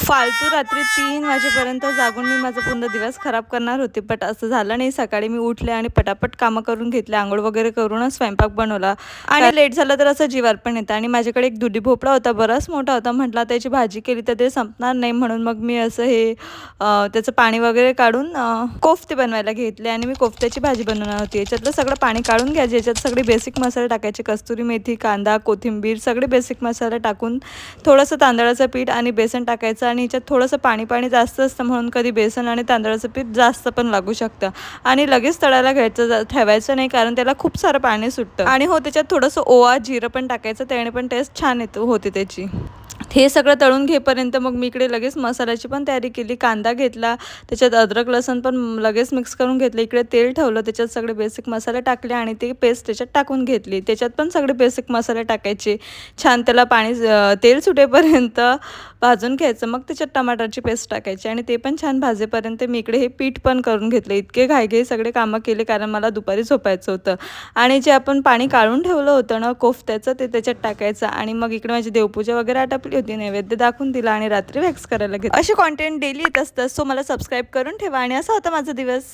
फालतू रात्री 3 वाजेपर्यंत जागून मी माझा पूर्ण दिवस खराब करणार होते. बट असं झालं नाही. सकाळी मी उठले आणि पटापट कामं करून घेतले. अंघोळ वगैरे करूनच स्वयंपाक बनवला आणि लेट झालं तर असं जीवावर पण येतं. आणि माझ्याकडे एक दुधी भोपळा होता, बराच मोठा होता. म्हटलं त्याची भाजी केली तर ते संपणार नाही, म्हणून मग मी असं त्याचं पाणी वगैरे काढून कोफ्ते बनवायला घेतले आणि मी कोफ्त्याची भाजी बनवणार होती. याच्यातलं सगळं पाणी काढून घ्यायचे. याच्यात सगळे बेसिक मसाले टाकायचे. कस्तुरी मेथी, कांदा, कोथिंबीर सगळे बेसिक मसाले टाकून थोडंसं तांदळाचं पीठ आणि बेसन टाकायचं आणि ह्याच्यात थोडंसं पाणी जास्त असतं, म्हणून कधी बेसन आणि तांदळाचं पीठ जास्त पण लागू शकतं. आणि लगेच तळायला ठेवायचं नाही, कारण त्याला खूप सारं पाणी सुटतं. आणि हो, त्याच्यात थोडंसं ओवा, जिरं पण टाकायचं, त्याने पण टेस्ट छान होते त्याची. हे सगळं तळून घेईपर्यंत मग मी इकडे लगेच मसाल्याची पण तयारी केली. कांदा घेतला, त्याच्यात अद्रक लसूण पण लगेच मिक्स करून घेतलं. इकडे तेल ठेवलं, त्याच्यात सगळे बेसिक मसाले टाकले आणि ती पेस्ट त्याच्यात टाकून घेतली. त्याच्यात पण सगळे बेसिक मसाले टाकायचे. छान त्याला तेल सुटेपर्यंत भाजून घ्यायचं. मग त्याच्यात टमाटरची पेस्ट टाकायची आणि ते पण छान भाजेपर्यंत मी इकडे हे पीठ पण करून घेतलं. इतके घाईघाई सगळे कामं केले, कारण मला दुपारी झोपायचं होतं. आणि जे आपण पाणी काढून ठेवलं होतं ना कोफ्त्याचं, ते त्याच्यात टाकायचं. आणि मग इकडे माझी देवपूजा वगैरे आटपली होती, नैवेद्य दाखवून दिला आणि रात्री वॅक्स करायला घेतलं. असे कॉन्टेंट डेली येत असतात, सो मला सबस्क्राईब करून ठेवा. आणि असा होता माझा दिवस.